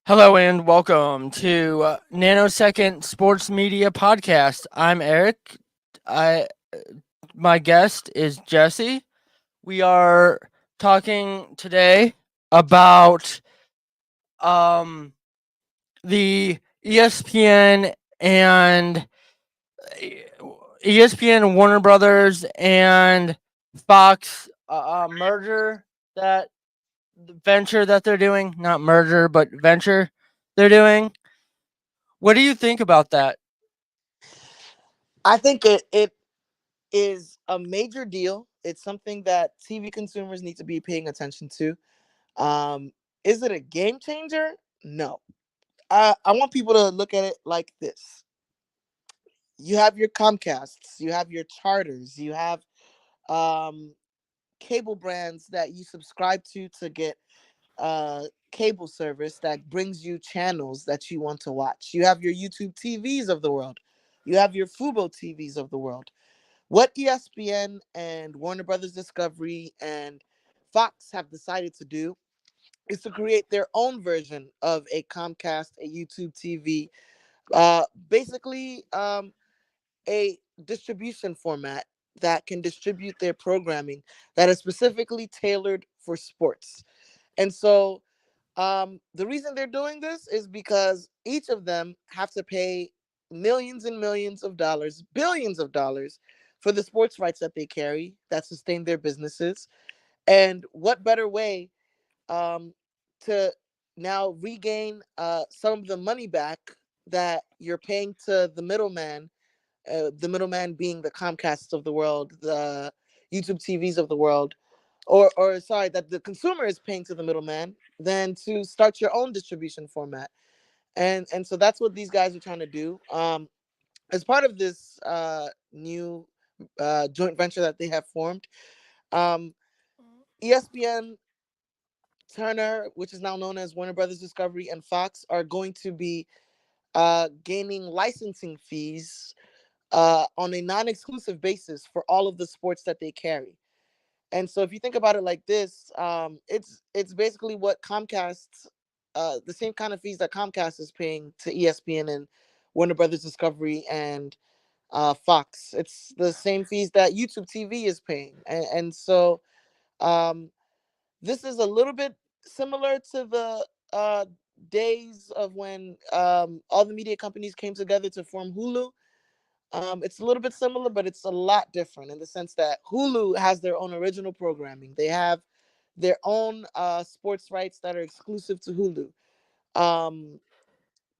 Hello and welcome to Nanosecond Sports Media Podcast. I'm Eric. I My guest is Jesse. We are talking today about um the and ESPN Warner Brothers and Fox merger, that venture that they're doing, not merger but venture they're doing. What do you think about that? I think it is a major deal. It's something that TV consumers need to be paying attention to. Um, is it a game changer? No. I want people to look at it like this. You have your Comcasts, you have your Charters, you have um, cable brands that you subscribe to get cable service that brings you channels that you want to watch. You have your YouTube TVs of the world. You have your Fubo TVs of the world. What ESPN and Warner Brothers Discovery and Fox have decided to do is to create their own version of a Comcast, a YouTube TV, basically a distribution format that can distribute their programming that is specifically tailored for sports. And so the reason they're doing this is because each of them have to pay millions and millions of dollars, billions of dollars for the sports rights that they carry that sustain their businesses. And what better way um, to now regain some of the money back that you're paying to the middleman being the Comcasts of the world, the YouTube TVs of the world, or sorry, that the consumer is paying to the middleman, than to start your own distribution format. And so that's what these guys are trying to do. As part of this new joint venture that they have formed, um, ESPN, Turner, which is now known as Warner Brothers Discovery, and Fox are going to be gaining licensing fees on a non-exclusive basis for all of the sports that they carry. And so if you think about it like this, it's basically what Comcast, the same kind of fees that Comcast is paying to ESPN and Warner Brothers Discovery and Fox. It's the same fees that YouTube TV is paying, and so um, this is a little bit similar to the days of when all the media companies came together to form Hulu. It's a little bit similar, but it's a lot different in the sense that Hulu has their own original programming. They have their own sports rights that are exclusive to Hulu. Um,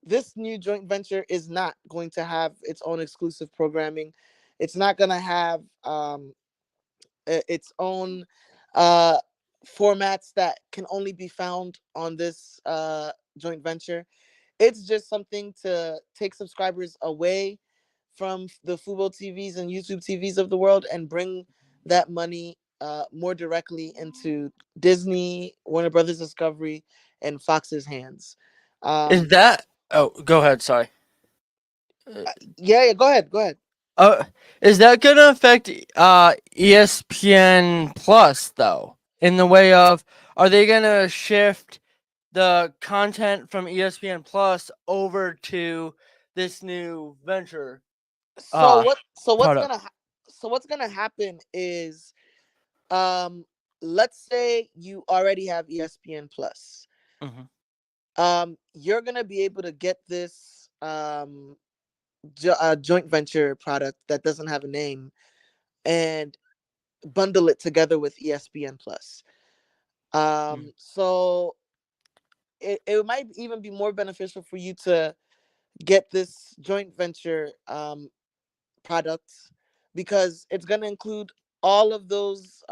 this new joint venture is not going to have its own exclusive programming. It's not going to have its own uh, formats that can only be found on this joint venture. It's just something to take subscribers away from the Fubo TVs and YouTube TVs of the world and bring that money more directly into Disney, Warner Brothers Discovery, and Fox's hands. Is Um, that? Oh, go ahead. Sorry. Uh, yeah, go ahead, go ahead. uh, is that gonna affect ESPN Plus though? In the way of, are they gonna shift the content from ESPN Plus over to this new venture So what? product? So what's gonna happen is, um, let's say you already have ESPN Plus. Hmm. You're gonna be able to get this joint venture product that doesn't have a name and bundle it together with ESPN Plus. So it might even be more beneficial for you to get this joint venture product because it's going to include all of those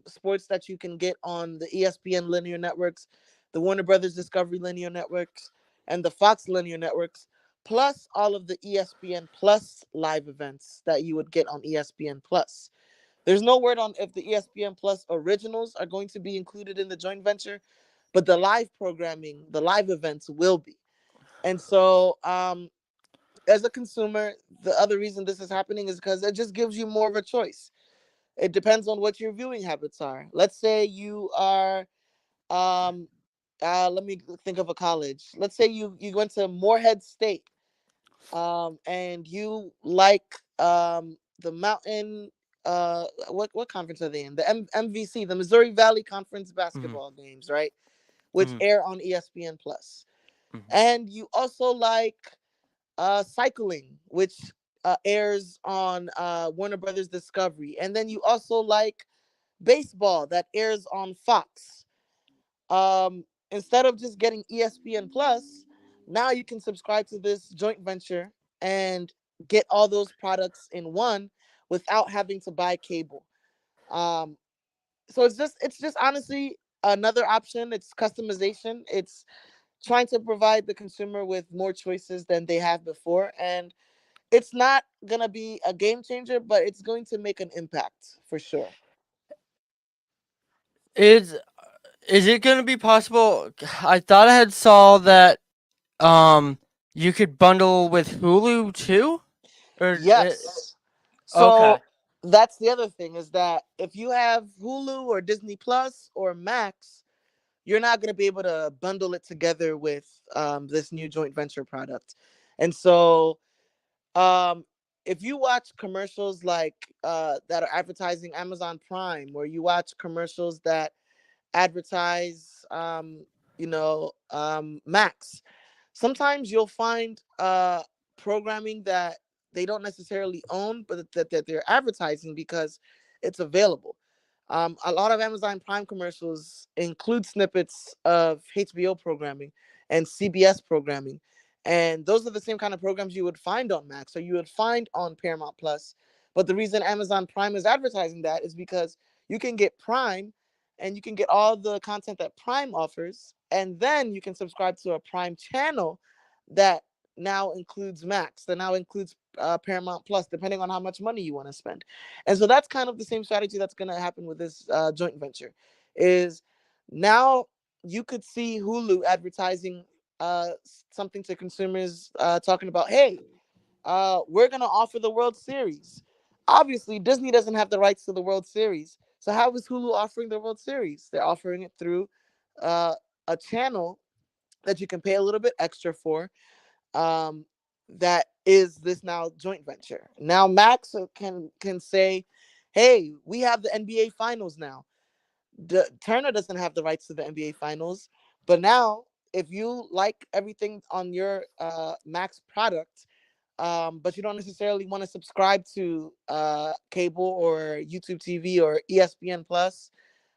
sports that you can get on the ESPN linear networks, the Warner Brothers Discovery linear networks, and the Fox linear networks, plus all of the ESPN Plus live events that you would get on ESPN Plus. There's no word on if the ESPN Plus originals are going to be included in the joint venture, but the live programming, the live events will be. And so, as a consumer, the other reason this is happening is because it just gives you more of a choice. It depends on what your viewing habits are. Let's say you are um, let me think of a college. Let's say you went to Morehead State, and you like the Mountain. What conference are they in? The MVC, the Missouri Valley Conference Mm-hmm. basketball games, right? Which Mm-hmm. air on ESPN Plus. Mm-hmm. And you also like cycling, which airs on Warner Brothers Discovery, and then you also like baseball that airs on Fox. Instead of just getting ESPN Plus, now you can subscribe to this joint venture and get all those products in one without having to buy cable. Um, so it's just honestly another option. It's customization. It's trying to provide the consumer with more choices than they have before, and it's not gonna be a game changer, but it's going to make an impact for sure. Is is it gonna be possible? I thought I had saw that you could bundle with Hulu too, or Yes. okay. So that's the other thing is that if you have Hulu or Disney Plus or Max, you're not going to be able to bundle it together with this new joint venture product. And so um, if you watch commercials like that are advertising Amazon Prime, or you watch commercials that advertise, Max, sometimes you'll find programming that they don't necessarily own, but that they're advertising because it's available. A lot of Amazon Prime commercials include snippets of HBO programming and CBS programming. And those are the same kind of programs you would find on Max or you would find on Paramount Plus. But the reason Amazon Prime is advertising that is because you can get Prime and you can get all the content that Prime offers. And then you can subscribe to a Prime channel that now includes Max, that now includes Paramount Plus, depending on how much money you want to spend. And so that's kind of the same strategy that's going to happen with this joint venture. Is now you could see Hulu advertising something to consumers, talking about, hey, we're going to offer the World Series. Obviously, Disney doesn't have the rights to the World Series. So how is Hulu offering the World Series? They're offering it through uh, a channel that you can pay a little bit extra for, um, that is this now joint venture. Now Max can say, "Hey, we have the NBA Finals now. Turner doesn't have the rights to the NBA Finals, but now if you like everything on your Max product, but you don't necessarily want to subscribe to cable or YouTube TV or ESPN Plus,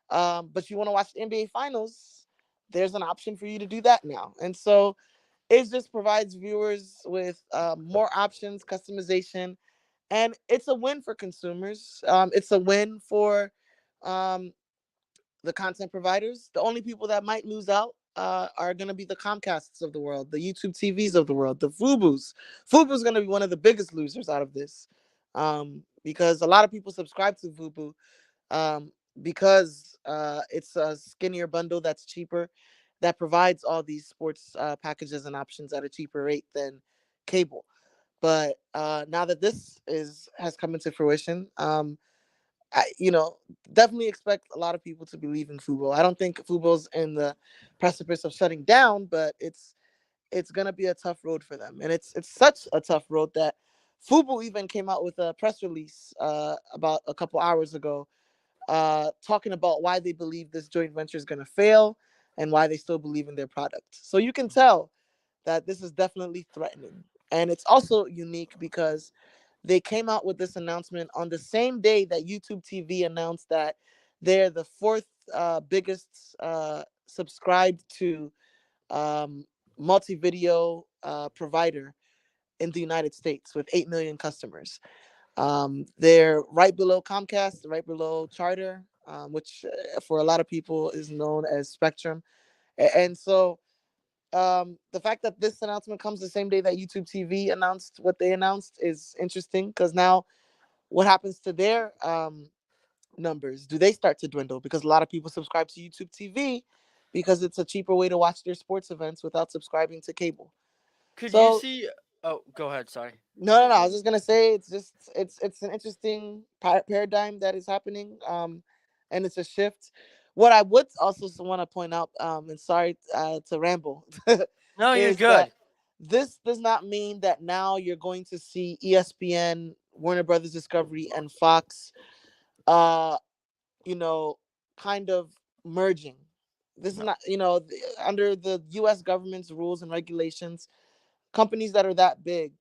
but you want to watch the NBA Finals, there's an option for you to do that now." And so it just provides viewers with more options, customization, and it's a win for consumers. It's a win for um, the content providers. The only people that might lose out are going to be the Comcasts of the world, the YouTube TVs of the world, the Fubus. Fubu's going to be one of the biggest losers out of this, because a lot of people subscribe to Fubu, um, because it's a skinnier bundle that's cheaper, that provides all these sports packages and options at a cheaper rate than cable. But now that this is has come into fruition, I, definitely expect a lot of people to be leaving Fubo. I don't think Fubo's in the precipice of shutting down, but it's gonna be a tough road for them, and it's such a tough road that Fubo even came out with a press release about a couple hours ago, talking about why they believe this joint venture is going to fail and why they still believe in their product. So you can tell that this is definitely threatening. And it's also unique because they came out with this announcement on the same day that YouTube TV announced that they're the fourth biggest subscribed to um, multi video provider in the United States with 8 million customers. They're right below Comcast, right below Charter, which for a lot of people is known as Spectrum. And so the fact that this announcement comes the same day that YouTube TV announced what they announced is interesting, because now what happens to their numbers? Do they start to dwindle? Because a lot of people subscribe to YouTube TV because it's a cheaper way to watch their sports events without subscribing to cable. Could you So see? Oh, go ahead. Sorry. no, no. I was just gonna say it's an interesting paradigm that is happening, and it's a shift. What I would also want to point out, and sorry to ramble, No, you're is that good. this does not mean that now you're going to see ESPN, Warner Brothers Discovery, and Fox, uh, you know, kind of merging. This is No. not, under the U.S. government's rules and regulations, companies that are that big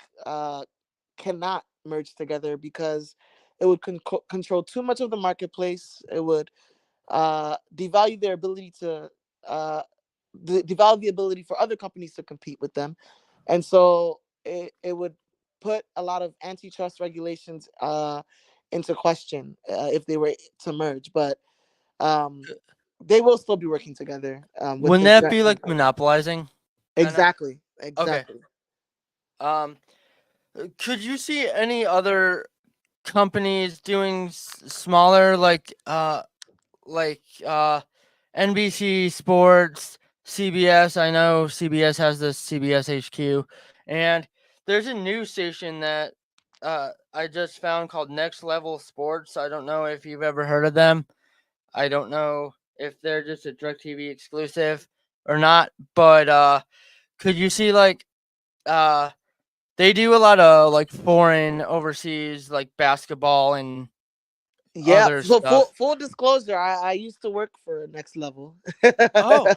cannot merge together because it would control too much of the marketplace. It would devalue their ability to uh, devalue the ability for other companies to compete with them, and so it would put a lot of antitrust regulations into question if they were to merge. But um, they will still be working together with Wouldn't that internet be like content. monopolizing, kind of? Exactly, Okay. exactly. Um, could you see any other companies doing smaller, like NBC Sports, CBS? I know CBS has the CBS HQ, and there's a news station that I just found called Next Level Sports. I don't know if you've ever heard of them. I don't know if they're just a DirecTV exclusive or not, but could you see like uh they do a lot of like foreign overseas like basketball and Yeah. other So stuff. full disclosure, I used to work for Next Level. Oh,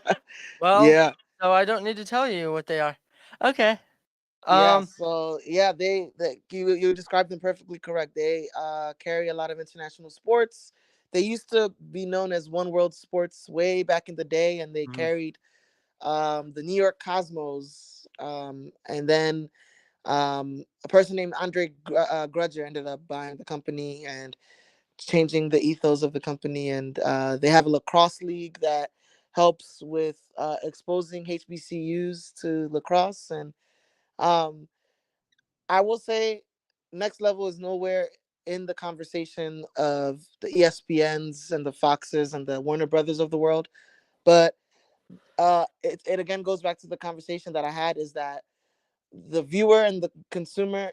well, Yeah. so I don't need to tell you what they are. Okay. Yeah, Um so yeah, you described them perfectly correct. They carry a lot of international sports. They used to be known as One World Sports way back in the day, and they mhm. carried the New York Cosmos, and then a person named Grudger ended up buying the company and changing the ethos of the company. And they have a lacrosse league that helps with exposing HBCUs to lacrosse. And um, I will say Next Level is nowhere in the conversation of the ESPNs and the Foxes and the Warner Brothers of the world. But it again goes back to the conversation that I had, is that the viewer and the consumer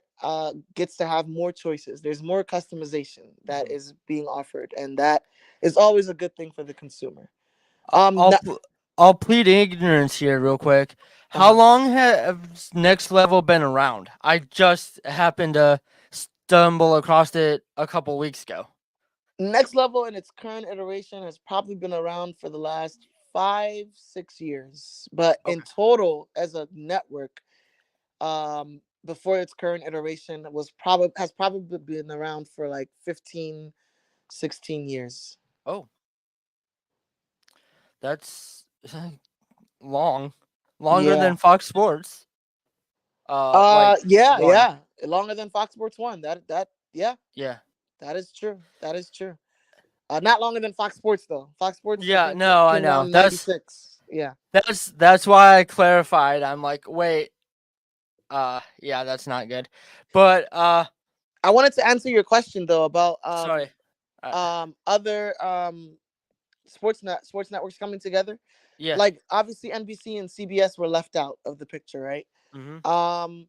gets to have more choices. There's more customization that Mhm. is being offered, and that is always a good thing for the consumer. I- I'll No, pl- I'll plead ignorance here real quick. How uh, long has Next Level been around? I just happened to stumble across it a couple weeks ago. Next Level in its current iteration has probably been around for the last 5 6 years, but in Okay. total as a network, before its current iteration has probably been around for like 15 16 years. Oh, that's long, longer Yeah. than Fox Sports. Like Yeah, one. yeah. Longer than Fox Sports One. Yeah, Yeah. that is true. That is true. Not longer than Fox Sports though. Fox Sports I Yeah. think No, I came around know. in '96. Yeah. That's why I clarified. I'm like, wait. Yeah, that's not good. But I wanted to answer your question though about sorry. Uh, other sports networks coming together. yeah. Like obviously NBC and CBS were left out of the picture, right? Mhm. Um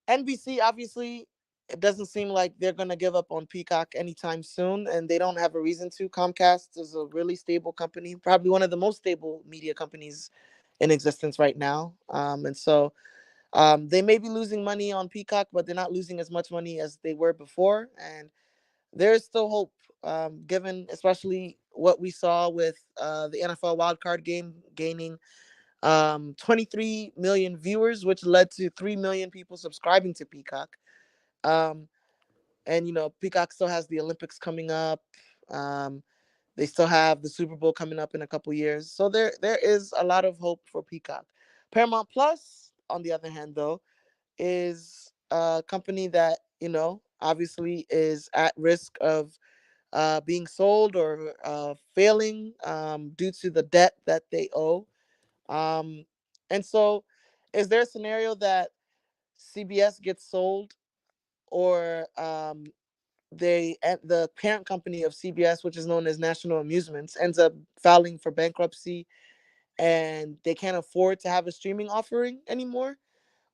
NBC obviously, it doesn't seem like they're gonna give up on Peacock anytime soon, and they don't have a reason to. Comcast is a really stable company, probably one of the most stable media companies in existence right now. And so they may be losing money on Peacock, but they're not losing as much money as they were before, and there is still hope. Given especially what we saw with the NFL wildcard game gaining 23 million viewers, which led to 3 million people subscribing to Peacock. Um, and Peacock still has the Olympics coming up. Um, they still have the Super Bowl coming up in a couple years, so there is a lot of hope for Peacock. Paramount Plus, on the other hand, though, is a company that obviously is at risk of being sold or failing due to the debt that they owe. Um, and so, is there a scenario that CBS gets sold, or the parent company of CBS, which is known as National Amusements, ends up filing for bankruptcy, and they can't afford to have a streaming offering anymore,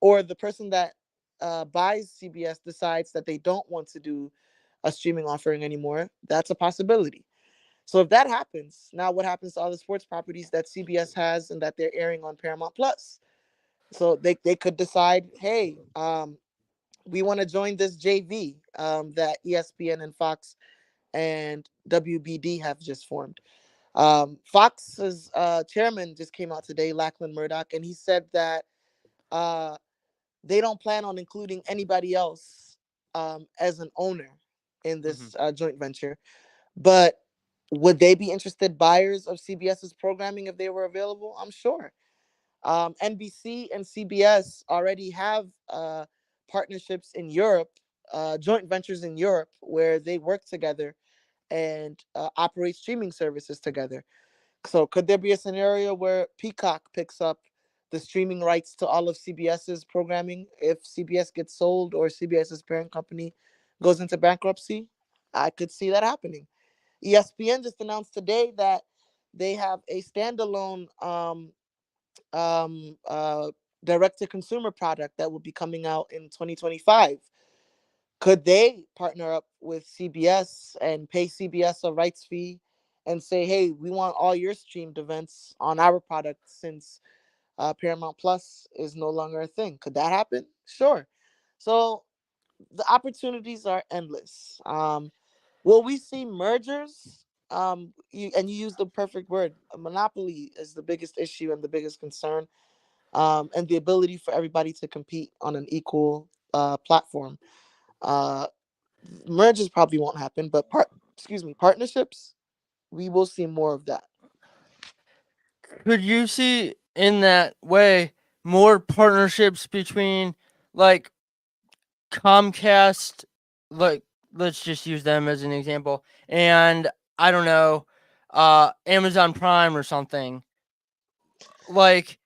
or the person that buys CBS decides that they don't want to do a streaming offering anymore? That's a possibility. So if that happens, now what happens to all the sports properties that CBS has and that they're airing on Paramount Plus? So they could decide, hey, we want to join this JV that ESPN and Fox and WBD have just formed. Fox's chairman just came out today, Lachlan Murdoch, and he said that uh, they don't plan on including anybody else as an owner in Hmm. this joint venture. But would they be interested buyers of CBS's programming if they were available? I'm sure. NBC and CBS already have partnerships in Europe, joint ventures in Europe, where they work together and operate streaming services together. So, could there be a scenario where Peacock picks up the streaming rights to all of CBS's programming if CBS gets sold or CBS's parent company goes into bankruptcy? I could see that happening. ESPN just announced today that they have a standalone um, uh, direct to consumer product that will be coming out in 2025. Could they partner up with CBS and pay CBS a rights fee and say, hey, we want all your streamed events on our product since Paramount Plus is no longer a thing? Could that happen? Sure. So the opportunities are endless. Will we see mergers? You use the perfect word. A monopoly is the biggest issue and the biggest concern, and the ability for everybody to compete on an equal platform. Uh, Mergers probably won't happen, but partnerships, we will see more of that. Could you see in that way more partnerships between like Comcast, like let's just use them as an example, and I don't know, Amazon Prime or something like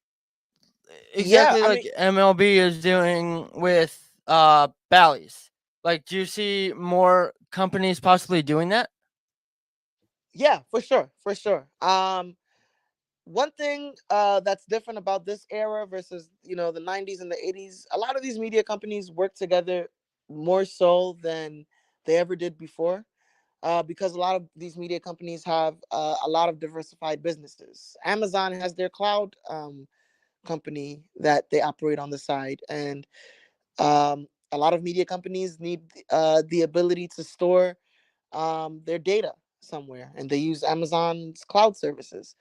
Yeah, exactly I like mean, MLB is doing with Bally's. Like, do you see more companies possibly doing that? yeah, for sure, for sure. One thing that's different about this era versus the 90s and the 80s, a lot of these media companies work together more so than they ever did before. Because a lot of these media companies have a lot of diversified businesses. Amazon has their cloud company that they operate on the side, and a lot of media companies need the ability to store their data somewhere, and they use Amazon's cloud services.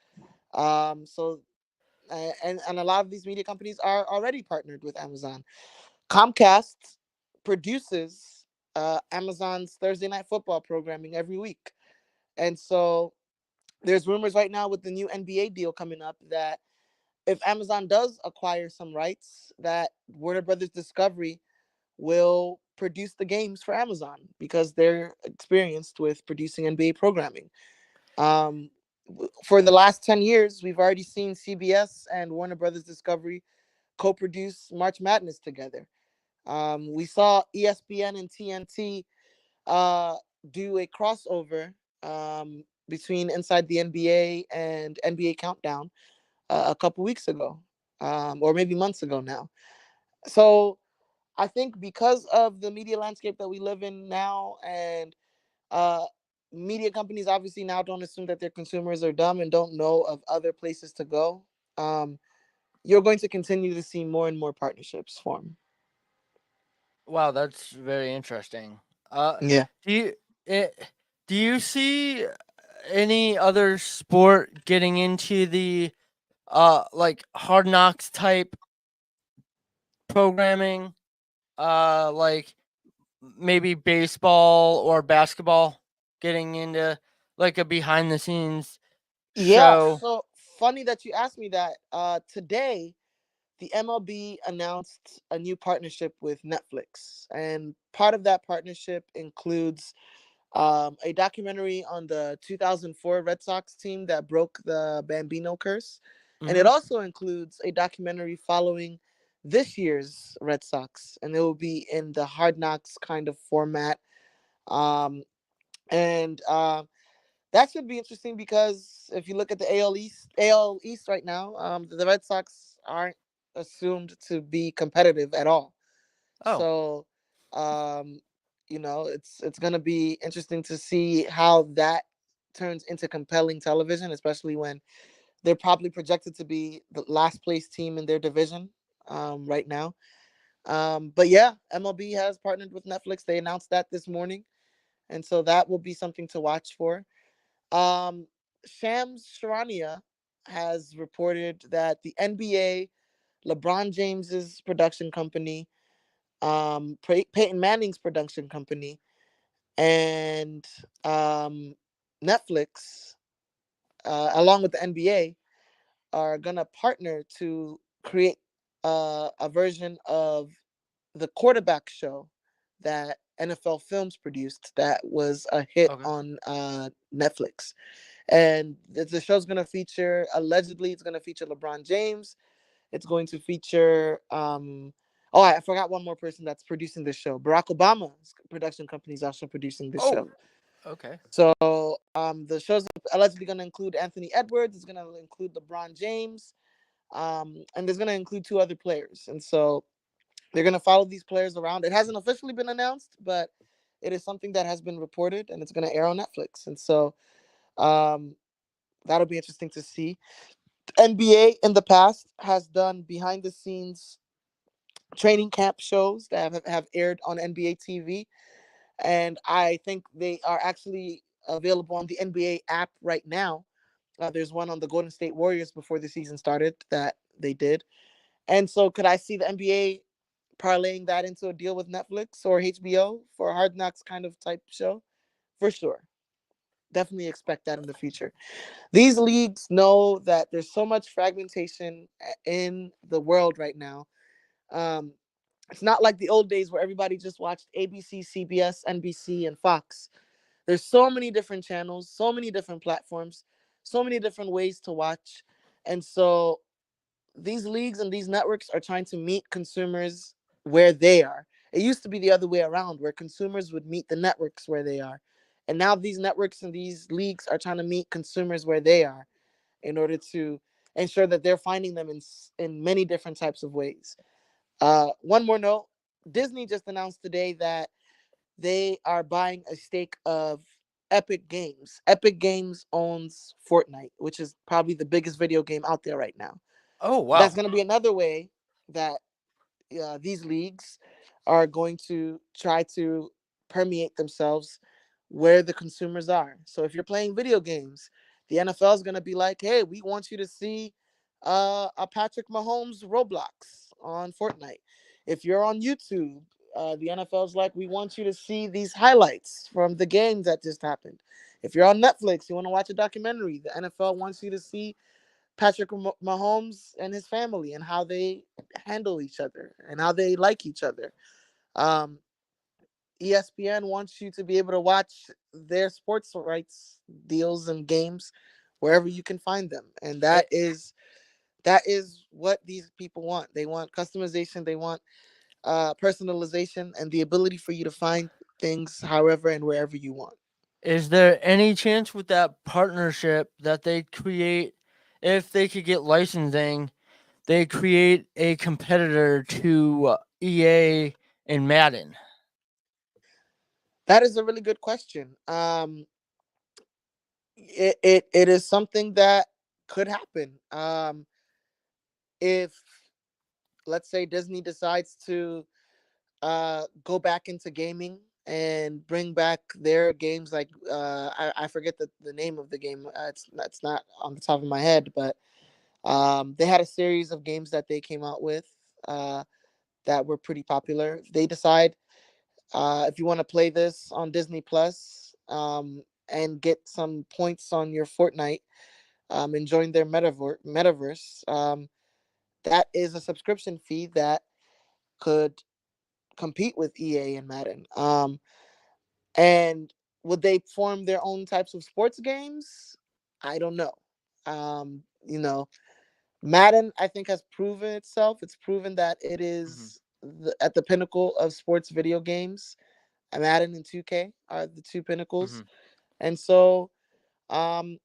So and a lot of these media companies are already partnered with Amazon. Comcast produces Amazon's Thursday Night Football programming every week, and so there's rumors right now with the new NBA deal coming up that if Amazon does acquire some rights, that Warner Brothers Discovery will produce the games for Amazon because they're experienced with producing NBA programming. Um, for the last 10 years, we've already seen CBS and Warner Brothers Discovery co produce March Madness together. We saw ESPN and TNT uh, do a crossover between Inside the NBA and NBA Countdown a couple weeks ago, or maybe months ago now. So I think because of the media landscape that we live in now, and uh, media companies obviously now don't assume that their consumers are dumb and don't know of other places to go. Um, you're going to continue to see more and more partnerships form. Wow, that's very interesting. Uh, Yeah. do you eh, do you see any other sport getting into the like hard knocks type programming? Like maybe baseball or basketball getting into like a behind the scenes Yeah. show. So funny that you asked me that. Today, the MLB announced a new partnership with Netflix, and part of that partnership includes a documentary on the 2004 Red Sox team that broke the Bambino curse. And it Mm-hmm. also includes a documentary following this year's Red Sox, and it will be in the Hard Knocks kind of format. And That should be interesting because if you look at the AL East right now, the Red Sox aren't assumed to be competitive at all. Oh, So, um, it's gonna be interesting to see how that turns into compelling television, especially when they're probably projected to be the last place team in their division right now. But yeah, MLB has partnered with Netflix. They announced that this morning, and so that will be something to watch for. Um, Shams Charania has reported that the NBA, LeBron James's production company, Peyton Manning's production company, and Netflix, along with the NBA, are gonna partner to create a version of the quarterback show that NFL Films produced that was a hit Okay. on Netflix. And the show's going to feature, allegedly, it's going to feature LeBron James. It's going to feature, oh, I forgot one more person that's producing this show. Barack Obama's production company is also producing this show. Oh, okay. So the show's allegedly going to include Anthony Edwards. It's going to include LeBron James. And there's going to include two other players. And so they're going to follow these players around. It hasn't officially been announced, but it is something that has been reported, and it's going to air on Netflix. And so um, that'll be interesting to see. NBA in the past has done behind the scenes training camp shows that have aired on NBA TV. And I think they are actually available on the NBA app right now. There's one on the Golden State Warriors before the season started that they did. And so, could I see the NBA parlaying that into a deal with Netflix or HBO for a Hard Knocks kind of type show? For sure. Definitely expect that in the future. These leagues know that there's so much fragmentation in the world right now. Um, it's not like the old days where everybody just watched ABC, CBS, NBC, and Fox. There's so many different channels, so many different platforms, so many different ways to watch. And so these leagues and these networks are trying to meet consumers where they are. It used to be the other way around, where consumers would meet the networks where they are. And now these networks and these leagues are trying to meet consumers where they are in order to ensure that they're finding them in many different types of ways. One more note, Disney just announced today that they are buying a stake of Epic Games. Epic Games owns Fortnite, which is probably the biggest video game out there right now. Oh, That's wow. going to be another way that these leagues are going to try to permeate themselves where the consumers are. So if you're playing video games, the NFL is going to be like, hey, we want you to see a Patrick Mahomes Roblox on Fortnite. If you're on YouTube, the NFL is like, we want you to see these highlights from the games that just happened. If you're on Netflix, you want to watch a documentary, the NFL wants you to see Patrick Mahomes and his family and how they handle each other and how they like each other. Um, ESPN wants you to be able to watch their sports rights deals and games wherever you can find them, and Eh, that is what these people want. They want customization, they want personalization, and the ability for you to find things however and wherever you want. Is there any chance with that partnership that they create, if they could get licensing, they create a competitor to EA and Madden? That is a really good question. It is something that could happen. If let's say Disney decides to go back into gaming and bring back their games, like I forget the name of the game. It's not on the top of my head, but they had a series of games that they came out with uh, that were pretty popular. They decide if you want to play this on Disney Plus and get some points on your Fortnite and join their metaverse. That is a subscription fee that could compete with EA and Madden. And would they form their own types of sports games? I don't know. You know, Madden, I think, has proven itself. It's proven that it Hmm. is at the pinnacle of sports video games. Madden and 2K are the two pinnacles. Hmm. And so, um,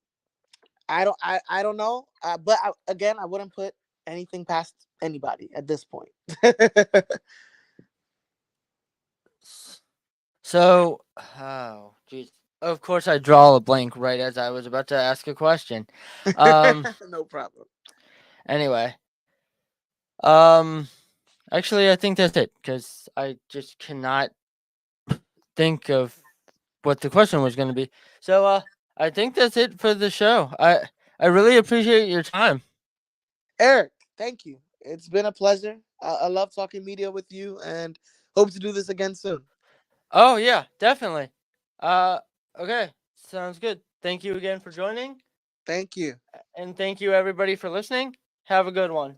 I don't know. But again, I wouldn't put anything past anybody at this point. So, oh, jeez. Of course, I draw a blank right as I was about to ask a question. Um. No problem. Anyway. Um. Actually, I think that's it because I just cannot think of what the question was going to be. So, I think that's it for the show. I really appreciate your time. Eric, thank you. It's been a pleasure. I love talking media with you and hope to do this again soon. Oh yeah, definitely. Uh. Okay. Sounds good. Thank you again for joining, Thank you. and thank you everybody for listening. Have a good one.